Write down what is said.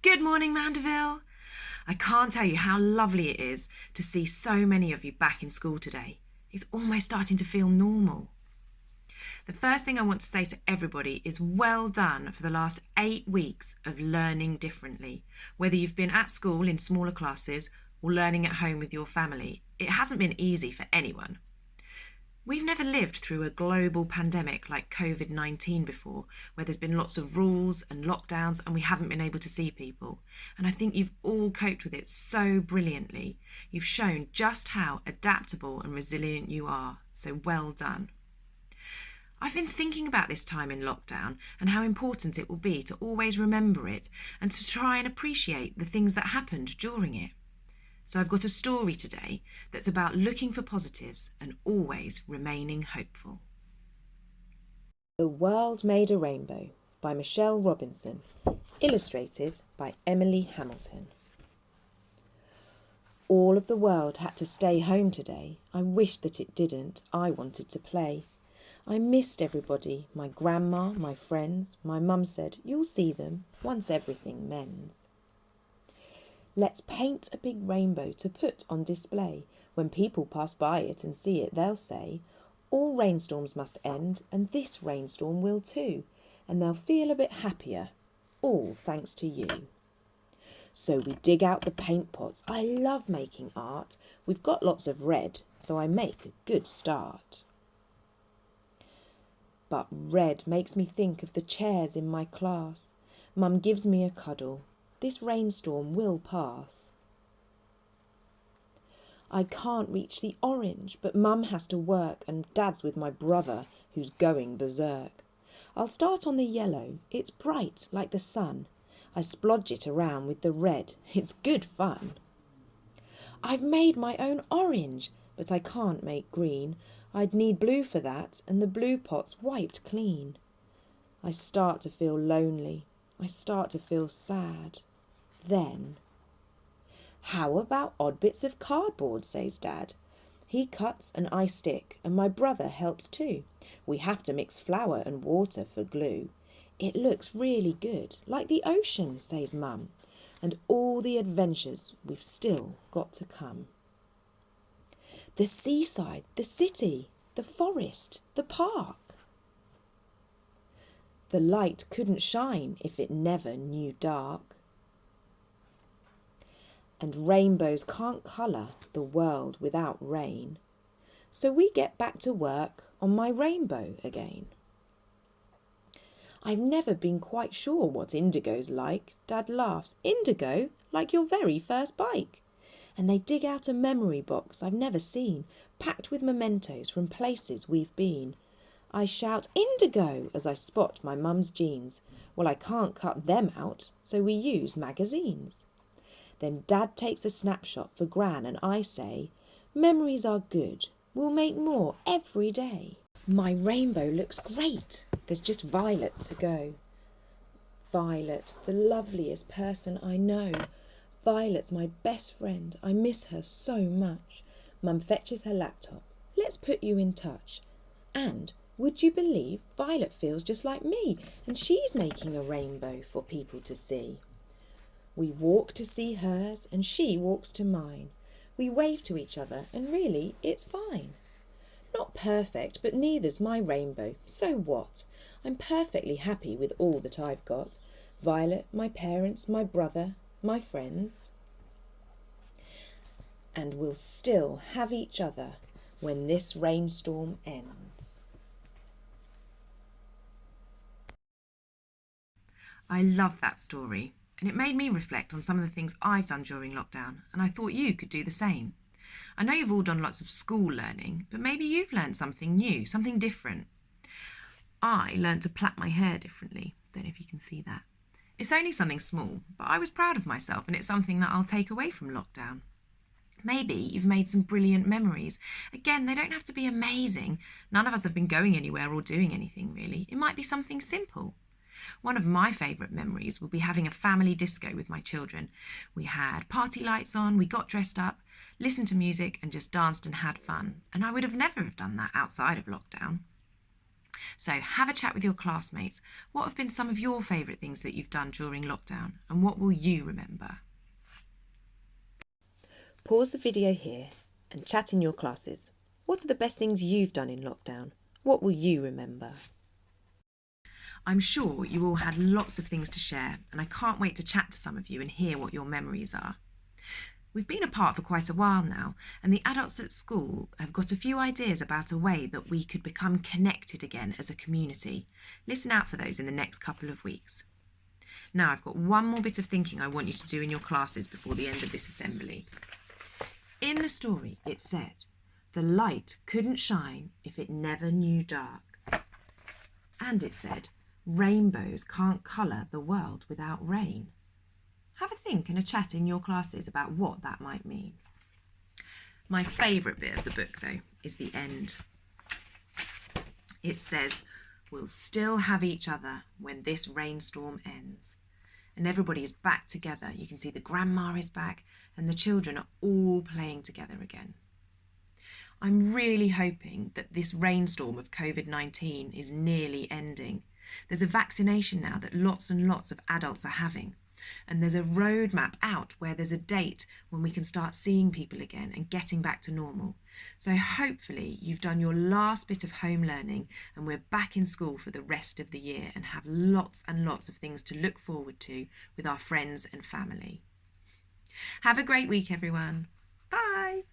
Good morning, Mandeville. I can't tell you how lovely it is to see so many of you back in school today. It's almost starting to feel normal. The first thing I want to say to everybody is well done for the last 8 weeks of learning differently. Whether you've been at school in smaller classes or learning at home with your family, it hasn't been easy for anyone. We've never lived through a global pandemic like COVID-19 before, where there's been lots of rules and lockdowns and we haven't been able to see people. And I think you've all coped with it so brilliantly. You've shown just how adaptable and resilient you are, so well done. I've been thinking about this time in lockdown and how important it will be to always remember it and to try and appreciate the things that happened during it. So I've got a story today that's about looking for positives and always remaining hopeful. The World Made a Rainbow by Michelle Robinson, illustrated by Emily Hamilton. All of the world had to stay home today. I wish that it didn't. I wanted to play. I missed everybody, my grandma, my friends. My mum said, "You'll see them once everything mends." Let's paint a big rainbow to put on display. When people pass by it and see it, they'll say, "All rainstorms must end, and this rainstorm will too." And they'll feel a bit happier, all thanks to you. So we dig out the paint pots. I love making art. We've got lots of red, so I make a good start. But red makes me think of the chairs in my class. Mum gives me a cuddle. This rainstorm will pass. I can't reach the orange, but Mum has to work and Dad's with my brother, who's going berserk. I'll start on the yellow. It's bright like the sun. I splodge it around with the red. It's good fun. I've made my own orange, but I can't make green. I'd need blue for that, and the blue pot's wiped clean. I start to feel lonely. I start to feel sad. Then, "How about odd bits of cardboard?" says Dad. He cuts and I stick, and my brother helps too. We have to mix flour and water for glue. It looks really good, like the ocean, says Mum, and all the adventures we've still got to come. The seaside, the city, the forest, the park. The light couldn't shine if it never knew dark. And rainbows can't colour the world without rain. So we get back to work on my rainbow again. I've never been quite sure what indigo's like. Dad laughs. "Indigo? Like your very first bike?" And they dig out a memory box I've never seen, packed with mementos from places we've been. I shout, "Indigo!" as I spot my mum's jeans. Well, I can't cut them out, so we use magazines. Then Dad takes a snapshot for Gran and I say, "Memories are good. We'll make more every day." My rainbow looks great. There's just Violet to go. Violet, the loveliest person I know. Violet's my best friend. I miss her so much. Mum fetches her laptop. "Let's put you in touch." And would you believe Violet feels just like me, and she's making a rainbow for people to see. We walk to see hers and she walks to mine. We wave to each other and really it's fine. Not perfect, but neither's my rainbow. So what? I'm perfectly happy with all that I've got. Violet, my parents, my brother, my friends. And we'll still have each other when this rainstorm ends. I love that story, and it made me reflect on some of the things I've done during lockdown, and I thought you could do the same. I know you've all done lots of school learning, but maybe you've learned something new, something different. I learned to plait my hair differently. Don't know if you can see that. It's only something small, but I was proud of myself, and it's something that I'll take away from lockdown. Maybe you've made some brilliant memories. Again, they don't have to be amazing. None of us have been going anywhere or doing anything really. It might be something simple. One of my favourite memories will be having a family disco with my children. We had party lights on, we got dressed up, listened to music and just danced and had fun. And I would have never have done that outside of lockdown. So have a chat with your classmates. What have been some of your favourite things that you've done during lockdown, and what will you remember? Pause the video here and chat in your classes. What are the best things you've done in lockdown? What will you remember? I'm sure you all had lots of things to share, and I can't wait to chat to some of you and hear what your memories are. We've been apart for quite a while now, and the adults at school have got a few ideas about a way that we could become connected again as a community. Listen out for those in the next couple of weeks. Now I've got one more bit of thinking I want you to do in your classes before the end of this assembly. In the story it said, the light couldn't shine if it never knew dark. And it said, rainbows can't colour the world without rain. Have a think and a chat in your classes about what that might mean. My favourite bit of the book, though, is the end. It says, we'll still have each other when this rainstorm ends. And everybody is back together. You can see the grandma is back and the children are all playing together again. I'm really hoping that this rainstorm of COVID-19 is nearly ending. There's a vaccination now that lots and lots of adults are having. And there's a roadmap out where there's a date when we can start seeing people again and getting back to normal. So hopefully you've done your last bit of home learning and we're back in school for the rest of the year and have lots and lots of things to look forward to with our friends and family. Have a great week, everyone. Bye.